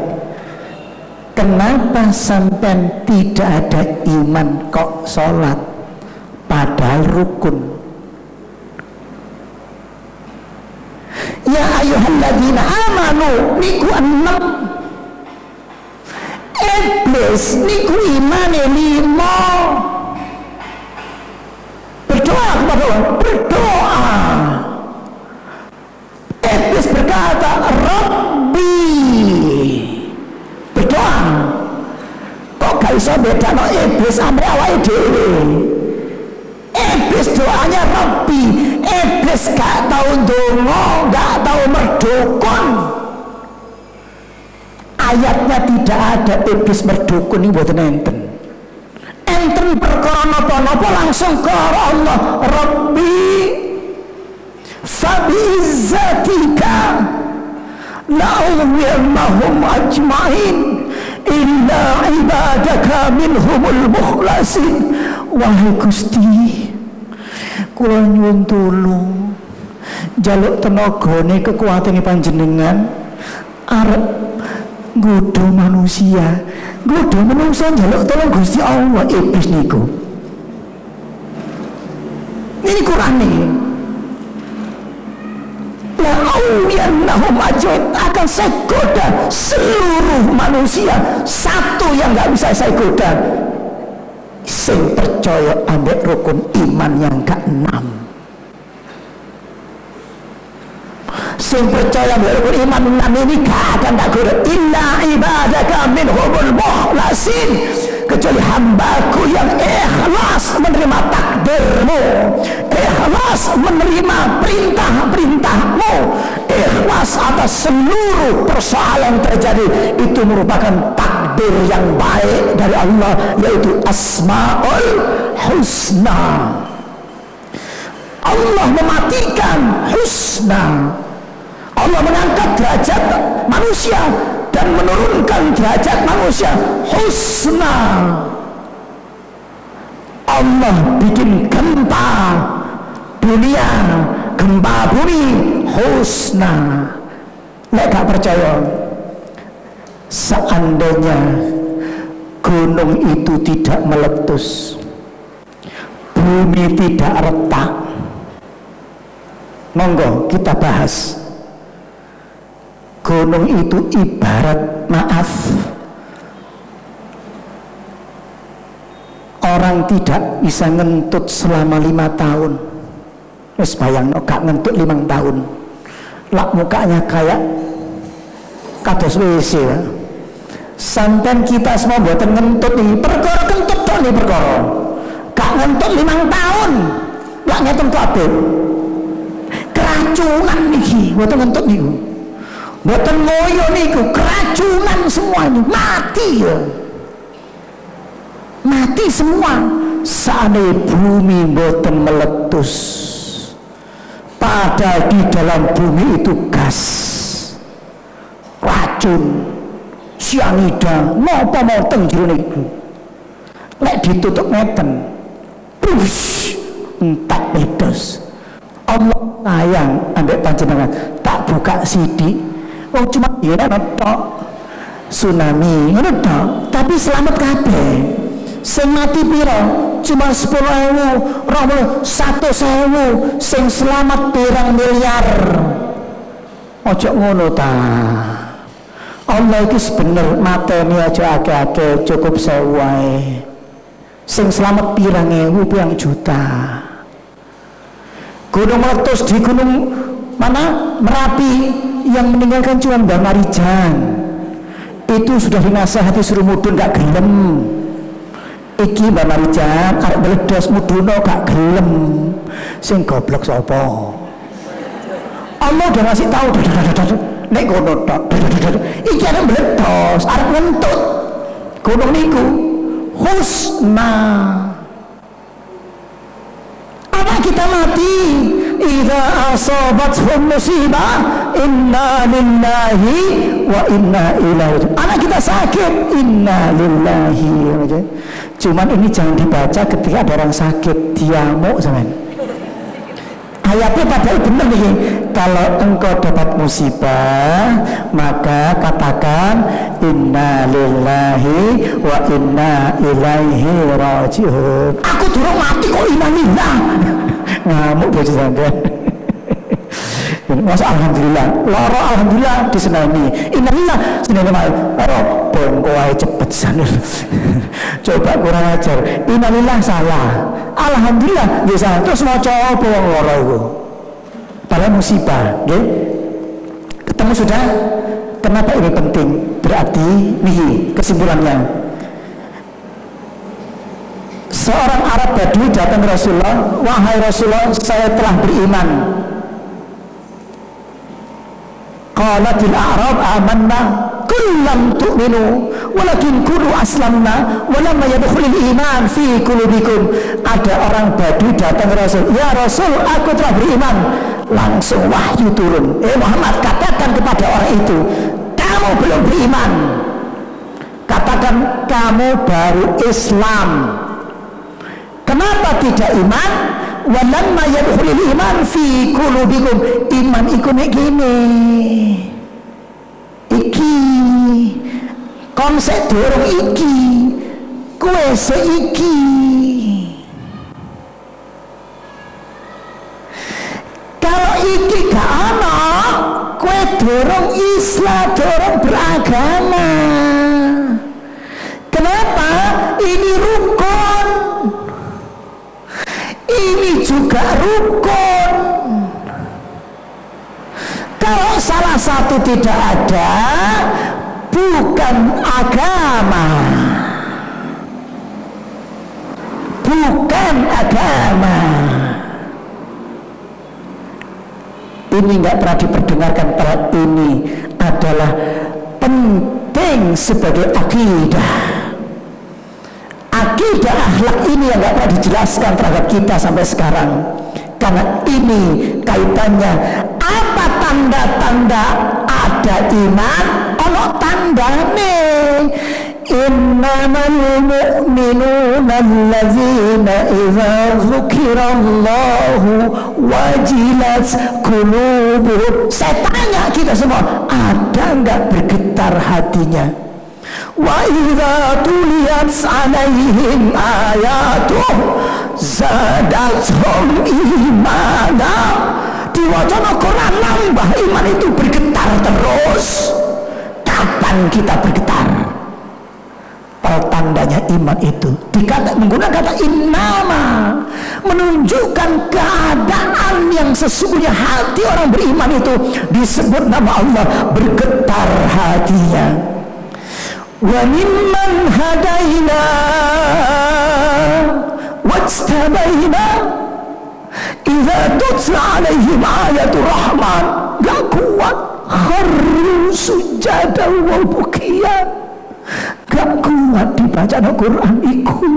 Kenapa sampean tidak ada iman kok salat? Padahal rukun. Ya ayyuhalladzina amanu niku 6. Iblis niku imane 5. Berdoa kepada Allah, berdoa. Iblis berkata, Rabbi. Berdoa. Kok gak bisa bedano iblis sampai awake dhewe? Iblis doanya Rabbi. Iblis gak tahu ndonga, gak tahu merdukun. Ayatnya tidak ada iblis merdukun ini mboten enten. Enten perkara napa-napa langsung ke Allah, Rabbi fa bi'izzatika la'uwiyannahum ajma'in illa ibadaka minhumul mukhlasin. Wahai Gusti, kula nyuwun tulung njaluk tenagane kekuatane panjenengan arep nggodha manusia njaluk tolong Gusti Allah. Iblis niku ini Quran nih, la'uwiyannahum ajma'in, akan saya goda seluruh manusia, satu yang gak bisa saya goda, sing percaya ambek rukun iman yang ke-6. Sing percaya ambek rukun iman 6 ini gak akan tak goda. Illa ibadaka minhumul mukhlasin, kecuali hambaku yang ikhlas menerima takdirmu, ikhlas menerima perintah-perintahmu, ikhlas atas seluruh persoalan terjadi. Itu merupakan takdir yang baik dari Allah, yaitu Asmaul Husna. Allah mematikan husna. Allah mengangkat derajat manusia dan menurunkan derajat manusia husna. Allah bikin gempa dunia, gempa bumi husna. Nek gak percaya, seandainya gunung itu tidak meletus, bumi tidak retak, monggo kita bahas. Gunung itu ibarat, maaf, orang tidak bisa ngentut selama 5 tahun. Terus bayangno gak ngentut 5 tahun, lak mukanya kayak kados WC. Sampai kita semua buatan ngentut nih, perkara kentut tok nih perkara. Gak ngentut 5 tahun, lak ngeten kabeh. Keracunan niki, buatan ngentut niku. Buatan ngoyo niku, keracunan semuanya, mati ya. Mati semua. Seandainya bumi buatan meletus, padahal di dalam bumi itu gas, racun, cyanida, napa mau teng jero niku. Lek ditutup ngeten, push, entak ledos. Allah sayang ambek panjenengan, tak buka sidik. Oh cuma ya tok tsunami ngono tok, tapi selamat kabeh. Sing mati piro? Cuma 10.000, 100.000, sing selamat pirang miliar. Ojo ngono ta. Allah iki bener mateni aja akeh-akeh, cukup 1.000 wae. Sing selamat pirang ewu, pirang juta. Gunung meletus di gunung mana? Merapi, yang meninggalkan cuma Mbah Marijan. Itu sudah dinasehati suruh mudun gak gelem. Iki Mbah Marijan arep meledos muduno gak gelem. Sing goblok sapa? Allah udah ngasih tahu nek kono tok. Iki arep meledos, arep ngentut. Gunung niku husna. Apa kita mati? Idza asabathum musibah inna lillahi wa inna ilaihi. Anak kita sakit, inna lillahi. Cuman ini jangan dibaca ketika ada orang sakit diamuk sampean. Ayatnya padahal benar nih. Kalau engkau dapat musibah, maka katakan inna lillahi wa inna ilaihi raji'un. Aku durung mati kok inna lillah. Ngamuk bojo sampean. Masa alhamdulillah, loro alhamdulillah disenani. Innalillah senani mal. Loro bongko ae cepet sana. Coba kurang ajar. Innalillah salah. Alhamdulillah ya salah. Terus maca apa wong loro iku? Padahal musibah, nggih. Ketemu sudah. Kenapa ini penting? Berarti nih kesimpulannya. Seorang Arab Badui datang ke Rasulullah, wahai Rasulullah, saya telah beriman. Qalatil a'rab amanna, kullam tu'minu, walakin kulu aslamna, walamma yadkhulul iman fi qulubikum. Ada orang Badui datang ke Rasul, ya Rasul, aku telah beriman. Langsung wahyu turun. Muhammad, katakan kepada orang itu, kamu belum beriman. Katakan kamu baru Islam. Kenapa tidak iman? Walamma yadkhulul iman fi qulubikum. Iman iku nek gini. Iki konsep dorong iki. Kowe seiki. Kalau iki gak ana, kowe dorong Islam, dorong beragama. Kenapa? Ini rukun. Ini juga rukun. Kalau salah satu tidak ada, bukan agama. Bukan agama. Ini nggak pernah diperdengarkan, padahal ini adalah penting sebagai akidah. Akidah akhlak ini yang nggak pernah dijelaskan terhadap kita sampai sekarang, karena ini kaitannya apa tanda-tanda ada iman. Ono tanda nih, innamal mu'minuna allazina idza dzukirallahu wajilat qulubuhum. Saya tanya kita semua, ada nggak bergetar hatinya? Wa idza tuliyat alaihim ayatuh zadatuhum imana. Diwaca Al-Quran nambah iman itu bergetar terus. Kapan kita bergetar? Tandanya iman itu menggunakan kata innama, menunjukkan keadaan yang sesungguhnya hati orang beriman itu disebut nama Allah, bergetar hatinya. Wa mimman hadaina wajtabaina idza tutla alaihim ayatul rahman gak kuat, kharru sujada wa bukiya. Gak kuat dibaca Al-Quran iku,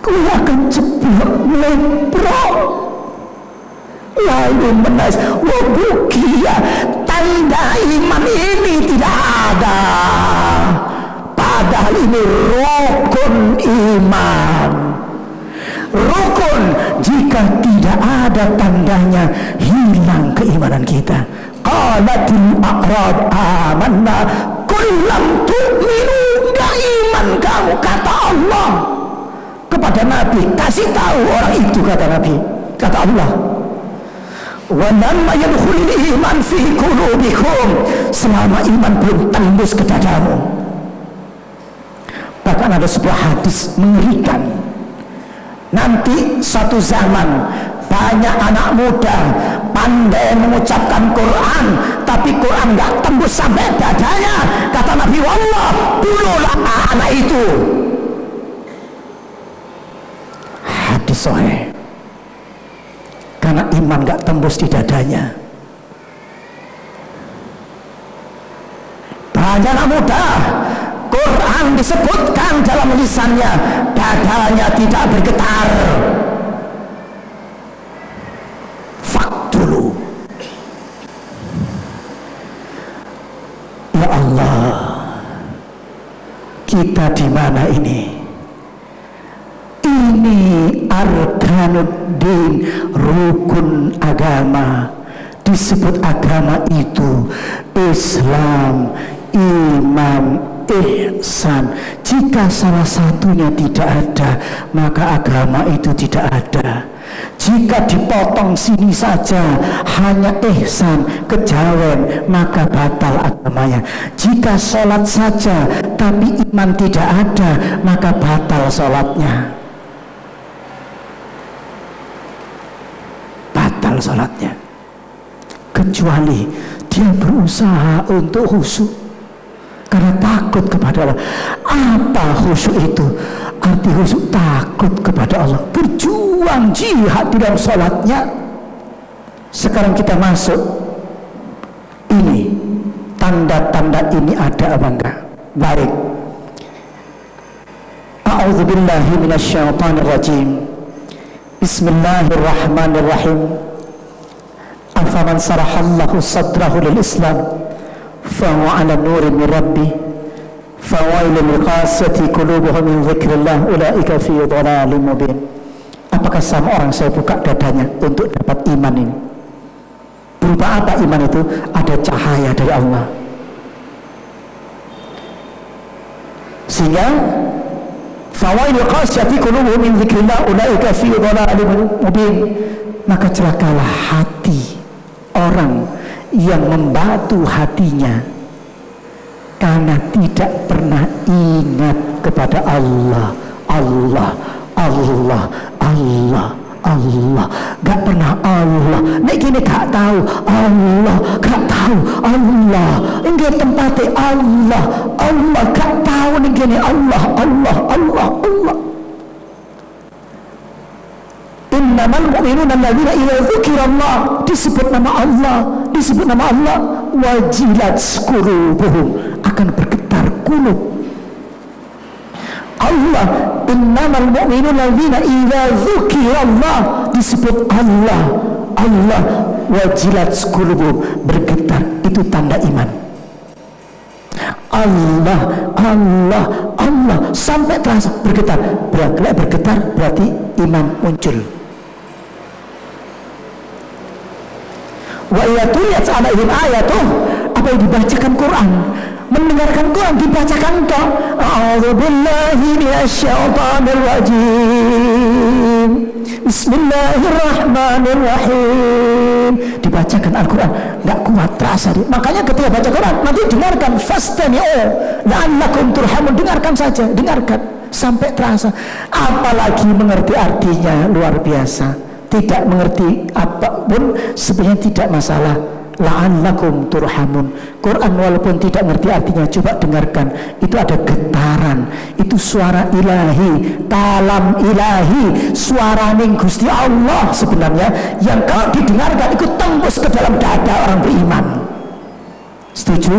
ku akan ceplok leprok lalu menangis. Wabukia, tanda iman ini tidak ada, padahal ini rukun iman. Rukun, jika tidak ada tandanya hilang keimanan kita. Qalatul a'rab amanna qul lam tu'minu, enggak iman kamu, kata Allah kepada Nabi. Kasih tahu orang itu, kata Nabi, kata Allah, wa lamma yadkhulul iman fi qulubikum, selama iman belum tembus ke dadamu. Bahkan ada sebuah hadis mengerikan, nanti suatu zaman banyak anak muda pandai mengucapkan Quran, tapi Quran nggak tembus sampai dadanya. Kata Nabi, wallah, bunuhlah anak itu. Hadis sahih. Karena iman nggak tembus di dadanya. Banyak anak muda, Quran disebutkan dalam lisannya, dadanya tidak bergetar. Faktulu. Ya Allah, kita di mana ini? Ini arkanuddin, rukun agama. Disebut agama itu Islam, iman, ihsan. Jika salah satunya tidak ada, maka agama itu tidak ada. Jika dipotong sini saja, hanya ihsan, kejawen, maka batal agamanya. Jika sholat saja tapi iman tidak ada, maka batal sholatnya. Batal sholatnya. Kecuali dia berusaha untuk khusyuk karena takut kepada Allah. Apa khusyuk itu? Arti khusyuk takut kepada Allah, berjuang jihad di dalam sholatnya. Sekarang kita masuk, ini tanda-tanda ini ada apa enggak? Baik. A'udzubillahi minasyaitonirrajim. Bismillahirrahmanirrahim. Afaman sarahallahu sadrahu lil Islam fahuwa ala nurin min rabbih fawailul liqasati qulubuhum min dzikrillah ulaika fi dhalalin mubin. Apakah sama orang saya buka dadanya untuk dapat iman ini? Berupa apa iman itu? Ada cahaya dari Allah, sehingga fawailul liqasati qulubuhum min dzikrillah ulaika fi dhalalin mubin. Maka celakalah hati orang yang membatu hatinya karena tidak pernah ingat kepada Allah. Allah, Allah, Allah, Allah, gak pernah Allah. Nek gini gak tahu Allah, gak tahu Allah. Ini tempatnya Allah, Allah, gak tahu nek gini Allah, Allah, Allah, Allah. Innamal mu'minuna alladzina idza dzukirallah, disebut nama Allah, disebut nama Allah, wajilat qulubuhum, akan bergetar kulub. Allah, innamal mu'minuna alladzina idza dzukirallah, disebut Allah, Allah, wajilat qulubuhum, bergetar. Itu tanda iman. Allah, Allah, Allah, sampai terasa bergetar. Bergetar berarti iman muncul. Wa iyatuliyat alaihim ayatuh, apa yang dibacakan Quran, mendengarkan Quran, dibacakan toh. A'udzubillahi minasyaitonir rajim. Bismillahirrahmanirrahim. Dibacakan Al-Quran, nggak kuat terasa. Makanya ketika baca Quran, nanti dengarkan fastami'u la'allakum turhamun, dengarkan saja, dengarkan sampai terasa. Apalagi mengerti artinya, luar biasa. Tidak mengerti apapun sebenarnya tidak masalah. La'allakum turhamun. Quran walaupun tidak mengerti artinya, coba dengarkan. Itu ada getaran, itu suara ilahi, kalam ilahi, suara ning Gusti Allah sebenarnya, yang kalau didengarkan itu tembus ke dalam dada orang beriman. Setuju?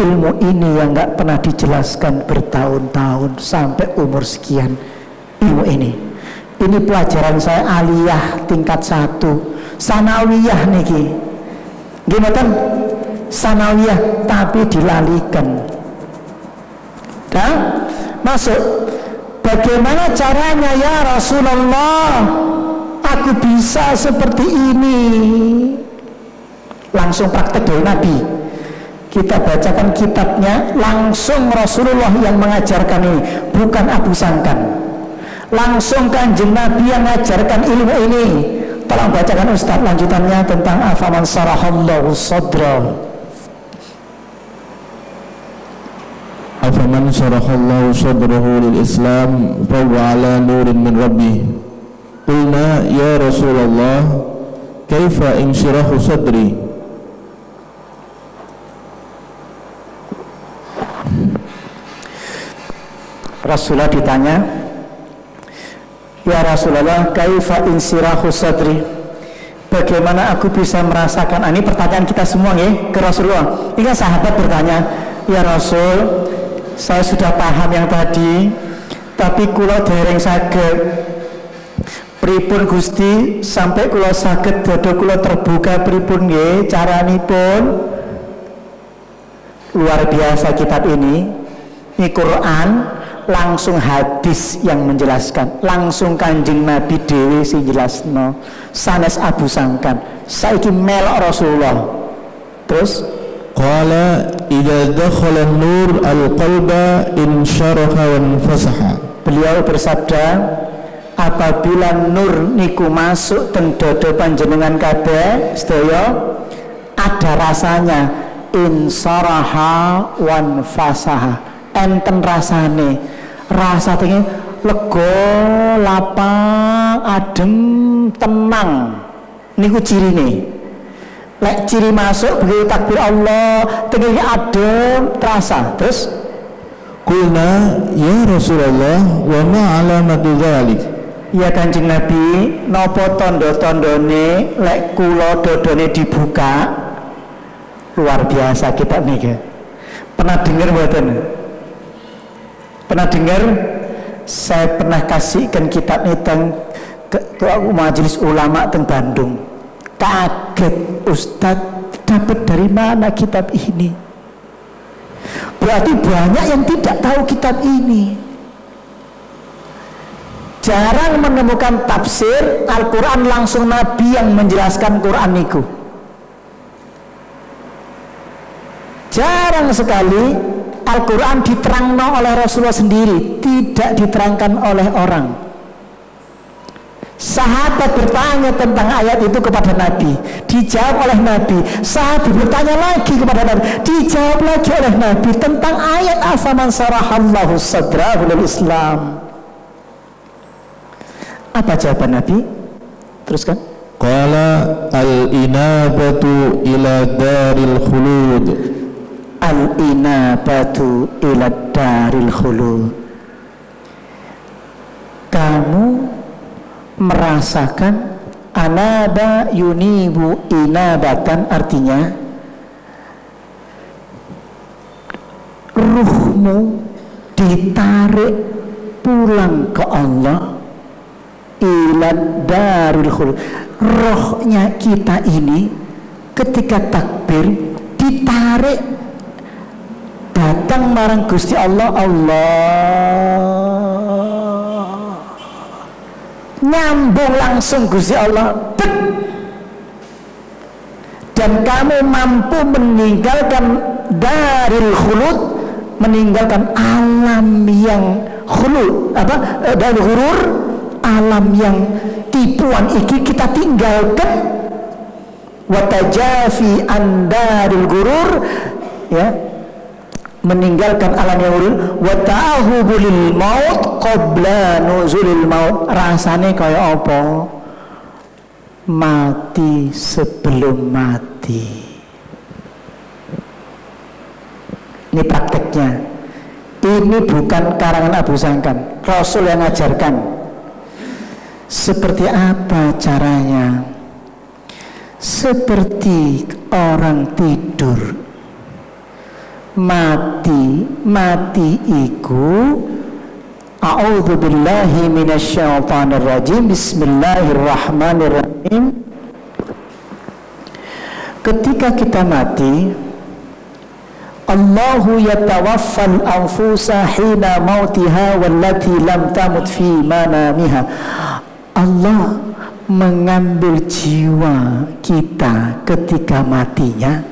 Ilmu ini yang nggak pernah dijelaskan bertahun-tahun sampai umur sekian. Ilmu ini pelajaran saya aliyah tingkat 1, sanawiyah niki. Gimana sanawiyah tapi dilalikan. Dan masuk, bagaimana caranya ya Rasulullah aku bisa seperti ini? langsung praktek dari Nabi. Kita bacakan kitabnya, langsung Rasulullah yang mengajarkan ini, bukan Abu Sangkan. Langsung Kanjeng Nabi yang mengajarkan ilmu ini. Tolong bacakan Ustaz lanjutannya tentang afaman sarahallahu sadra. Afaman sarahallahu sadrahu lil Islam fa huwa ala nurin min rabbih. Qulna ya Rasulullah kaifa insyirahu sadri? Rasulullah ditanya, ya Rasulullah, kaifa insirahu sadri, bagaimana aku bisa merasakan, ini pertanyaan kita semua ya ke Rasulullah. Ini kan sahabat bertanya, ya Rasul, saya sudah paham yang tadi, tapi kula dereng saged, pripun Gusti sampai kula saged dada kula terbuka pripun nggih caranipun? Luar biasa kitab ini Quran, langsung hadis yang menjelaskan, langsung Kanjeng Nabi dewe sing jelasno, sanes Abu Sangkan, saiki melok Rasulullah. Terus qala idza dakhala an-nur al-qalba insyaraha wa fasaha. Beliau bersabda, apabila nur niku masuk teng dada panjenengan kabeh sedaya, ada rasanya, insaraha wan fasaha, enten rasane, rasa tinggi lega, lapang, adem, tenang. Niku cirine. Lek ciri masuk begitu takbir Allah, tinggi adem, terasa. Terus qulna ya Rasulullah wa ma alamatu dzalik? Ya Kanjeng Nabi, napa tanda-tandane lek kula dodone dibuka? Luar biasa kitab niki. Pernah dengar mboten? Pernah dengar? Saya pernah kasihkan kitab ini ke majelis ulama teng Bandung. Kaget, Ustadz, dapat dari mana kitab ini? Berarti banyak yang tidak tahu kitab ini. Jarang menemukan tafsir Al-Quran langsung Nabi yang menjelaskan Quran niku. Jarang sekali Al-Quran diterangkan oleh Rasulullah sendiri, tidak diterangkan oleh orang. Sahabat bertanya tentang ayat itu kepada Nabi, dijawab oleh Nabi. Sahabat bertanya lagi kepada Nabi, dijawab lagi oleh Nabi tentang ayat afaman sarahallahu sadrahu lil Islam. Apa jawaban Nabi? Teruskan. Qala al-inabatu ila daril khulud. Al-inabatu ila daril khulud. Kamu merasakan anaba yunibu inabatan, artinya ruhmu ditarik pulang ke Allah, ila daril khulud. Rohnya kita ini ketika takbir ditarik datang marang Gusti Allah. Allah nyambung langsung Gusti Allah. Dan kamu mampu meninggalkan daril khulud, meninggalkan alam yang khulud, daril ghurur, alam yang tipuan iki kita tinggalkan. Watajafi andaril ghurur, ya, meninggalkan alam yang ghurur. Wata'ahubulil maut qabla nuzulil maut. Rasane kaya apa? Mati sebelum mati. Ini prakteknya. Ini bukan karangan Abu Sangkan, Rasul yang ajarkan. Seperti apa caranya? Seperti orang tidur. Mati iku, a'udzu billahi minasyaitonir rajim, bismillahirrahmanirrahim. Ketika kita mati, Allahu yatawaffal anfusa hina mautiha wallati lam tamut fi manamiha. Allah mengambil jiwa kita ketika matinya.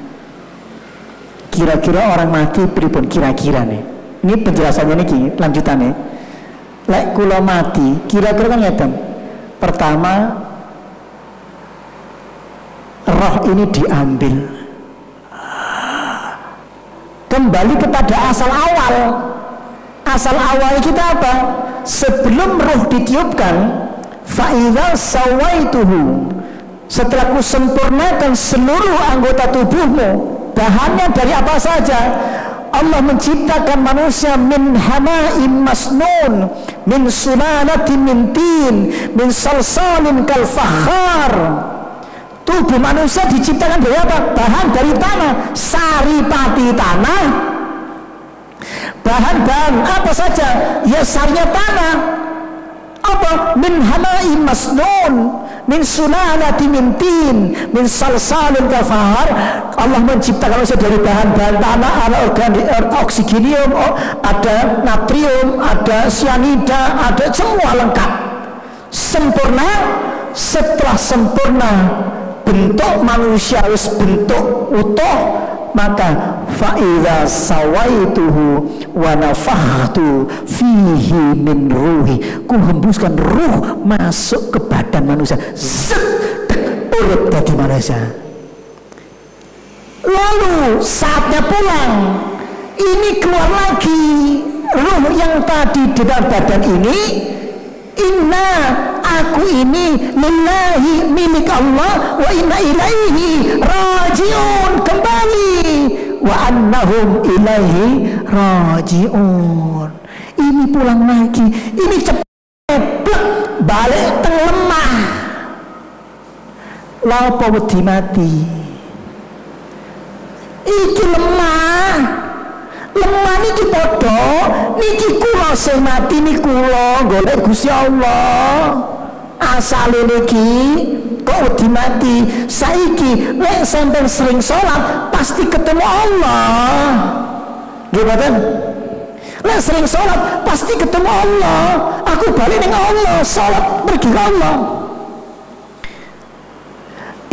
Kira-kira orang mati pripun kira-kira nih. Ini penjelasannya nih lanjutannya. Lek kula mati, kira-kira kan ngeten. Pertama, roh ini diambil. Kembali kepada asal awal. Asal awal kita apa? Sebelum roh ditiupkan, fa'idza sawaituhu, setelah ku sempurnakan seluruh anggota tubuhmu, bahannya dari apa saja? Allah menciptakan manusia min hama'in masnun, min sulalatin min tin, min salsalin kal fakhar. Tubuh manusia diciptakan dari apa? Bahan dari tanah, saripati tanah. Bahan-bahan apa saja? Ya sarnya tanah. Apa? Min hama'in masnun, min sulalatin min tin, min salsalin kal fakhar. Allah menciptakan manusia dari bahan-bahan tanah, ada oksigenium, ada natrium, ada cyanida, ada semua lengkap. Sempurna. Setelah sempurna bentuk manusia wis bentuk utuh, maka fa'idza sawaituhu wa nafakhtu fihi min ruhi, ku hembuskan ruh masuk ke badan manusia, urip dadi manusia. Lalu saatnya pulang, ini keluar lagi ruh yang tadi di dalam badan ini. Inna, aku ini lillahi, milik Allah, wa inna ilaihi rajiun, kembali, wa annahum ilaihi rajiun. Ini pulang lagi, ini cepat balik teng lemah. Lapa wedi mati, iki lemah. Lemah niki podo, niki kula sing mati niki kula golek Gusti Allah. Asale niki kok wedi mati. Saiki lek sampean sering sholat pasti ketemu Allah. Nggih mboten? Lek sering sholat pasti ketemu Allah. Aku balik ning Allah, sholat pergi ke Allah.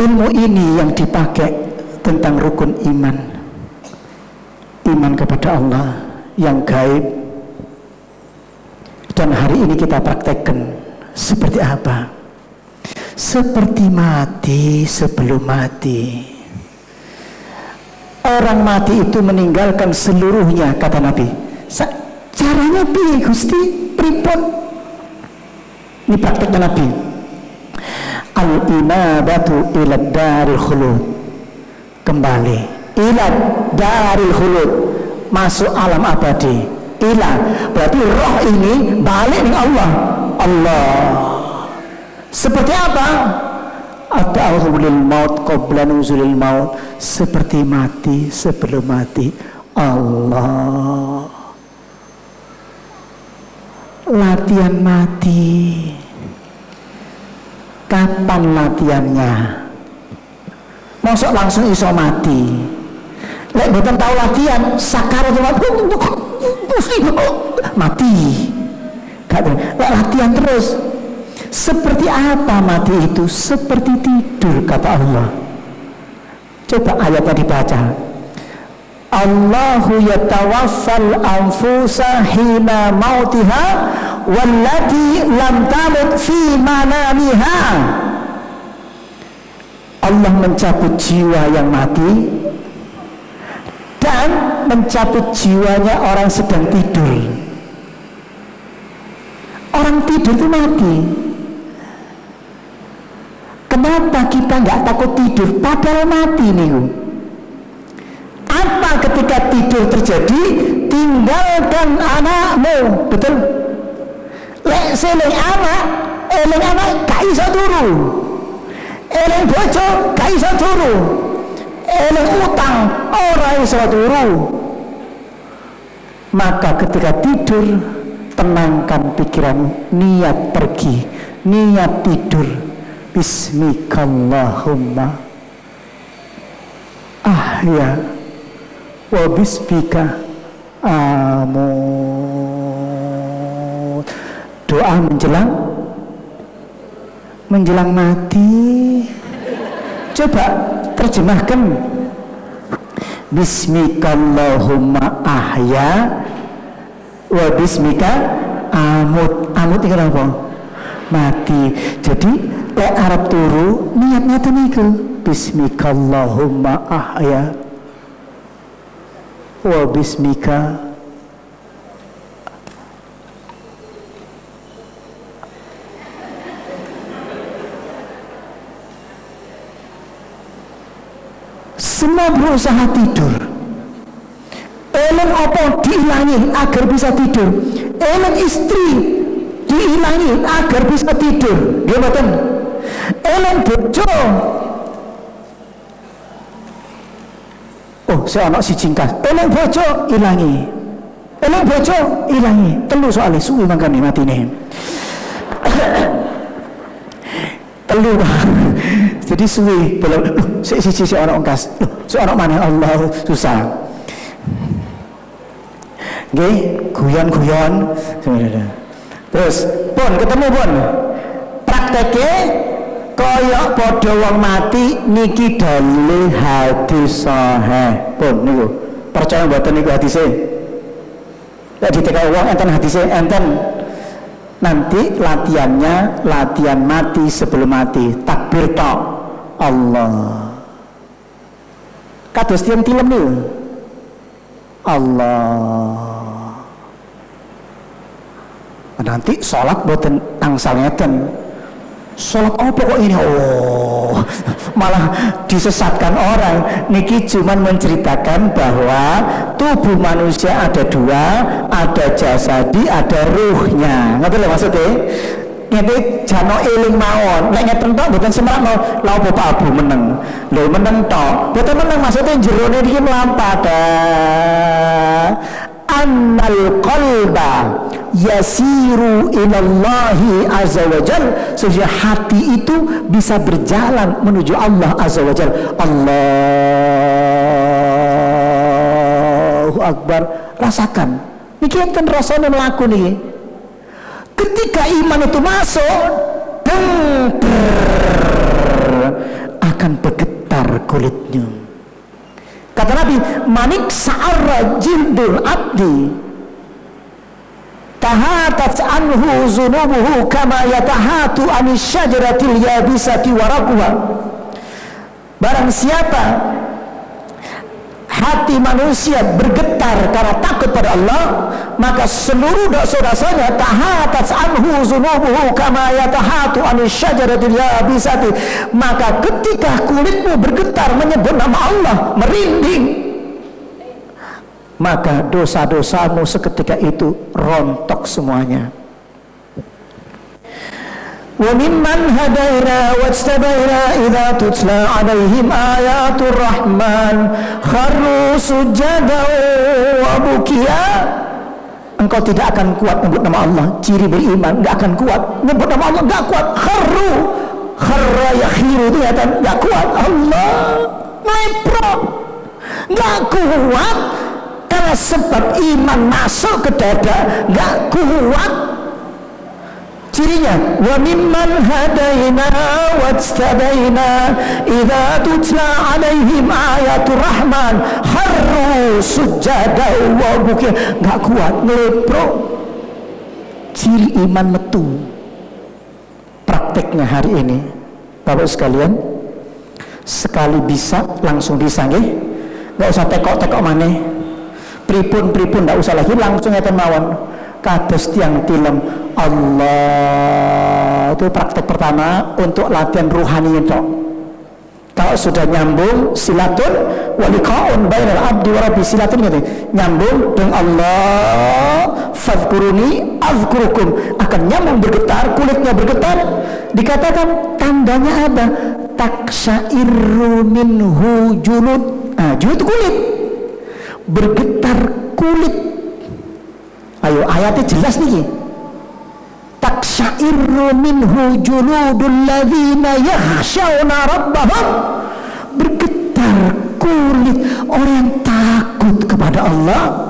Ilmu ini yang dipakai tentang rukun iman. Iman kepada Allah yang gaib, dan hari ini kita praktekkan seperti apa? Seperti mati sebelum mati. Orang mati itu meninggalkan seluruhnya, kata Nabi. Caranya piye Gusti? Pripun? Ini prakteknya Nabi. Al-inabatu ila daril khulud, kembali ila daril khulud, masuk alam abadi. Ila berarti roh ini balik dengan Allah. Allah seperti apa? At-ta'awudzu lil maut qabla nuzulil maut, seperti mati sebelum mati. Allah, latihan mati. Kapan latihannya? Masuk langsung iso mati. Lek mboten tahu latihan, sakaratul mati. Lek latihan terus. Seperti apa mati itu? Seperti tidur, kata Allah. Coba ayatnya dibaca. Allahu yatawaffal anfusa hina mautiha wallati lam tamut fi manamiha. Allah mencabut jiwa yang mati dan mencabut jiwanya orang sedang tidur. Orang tidur itu mati. Kenapa kita nggak takut tidur padahal mati nih? Apa ketika tidur terjadi? Tinggalkan anakmu, betul? Lek seling anak, eling anak gak iso turu. Eling bojo gak iso turu. Eling utang ora iso turu. Maka ketika tidur, tenangkan pikiranmu, niat pergi, niat tidur. Bismikallahumma ahya wa bismika amut. Doa menjelang menjelang mati. Coba terjemahkan. Bismikallahumma ahya wa bismika amut. Amut itu apa? Mati. Jadi lek Arab turu niatnya niku. Bismikallahumma ahya wa bismika semua berusaha tidur. Eleng apa diilangi agar bisa tidur. Eleng istri diilangi agar bisa tidur. Dia betul. Eleng bojo. Oh, saya anak si cingkas. Eleng bojo ilangi. Eleng bojo ilangi. Telu soalnya suwi mangkane matine. Telu. Jadi suwi belum si orang ongkas seorang mana Allah susah nggih guyon-guyon terus pun ketemu pun prakteke kaya padha wong mati niki dalil hadis sahih pun niku percaya mboten niku hadise lek ditekani wong enten hadise enten nanti latihannya latihan mati sebelum mati takbir tok Allah kados tiyang tilem niku Allah nanti sholat boten tangsal ngeten sholat apa kok ini oh malah disesatkan orang niki cuman menceritakan bahwa tubuh manusia ada dua ada jasadi ada ruhnya ngerti lho maksudnya ngene jano eling mawon nek ngeten tok mboten semerapno lha opo Pak Abu meneng lho meneng tok mboten meneng maksudnya jerone iki mlampah annal qalba yasiru ilallahi azza wajal sehingga hati itu bisa berjalan menuju Allah azza wajal. Allahu akbar. Rasakan niki enten rasane mlaku niki ketika iman itu masuk akan bergetar kulitnya. Kata Nabi, manik sa'arra jildul abdi tahatat anhu zunubuhu kama yatahatu anis syajaratil yabisati warakuha. Barang siapa hati manusia bergetar karena takut pada Allah, maka seluruh dosa-dosanya tahatat anhu zunubuhu kama yatahatu anis syajaratil yabisati. Maka ketika kulitmu bergetar menyebut nama Allah, merinding, maka dosa-dosamu seketika itu rontok semuanya. Wa mimman hadaina wajtabaina idza tutla alaihim ayatul rahman kharru sujada wa bukiya. Engkau tidak akan kuat menyebut nama Allah, ciri beriman enggak akan kuat menyebut nama Allah, enggak kuat. Kharra yakhiru itu ya kan enggak kuat. Allah lepro enggak kuat karena sebab iman masuk ke dada enggak kuat. Cirinya wa mimman hadaina wajtabaina idza tutla alaihim ayatul rahman kharru sujada wa bukiya. Enggak kuat ngelepro. Ciri iman metu. Prakteknya hari ini Bapak sekalian, sekali bisa langsung bisa nggih. Enggak usah tekok-tekok maneh. Pripun-pripun enggak usah lagi, langsung ngeten mawon. Kados tiang tilem Allah itu praktek pertama untuk latihan rohani itu. Kalau sudah nyambung silatun waliqaun bainal abdi wa rabbi, silatun gitu, nyambung dengan Allah, fadhkuruni azkurukum, akan nyambung bergetar, kulitnya bergetar. Dikatakan tandanya apa? Taksairu minhu julud. Nah, julud kulit bergetar kulit. Ayo ayatnya jelas nih. Taksairu minhu juludul ladzina yakhshawna rabbahum. Bergetar kulit orang yang takut kepada Allah.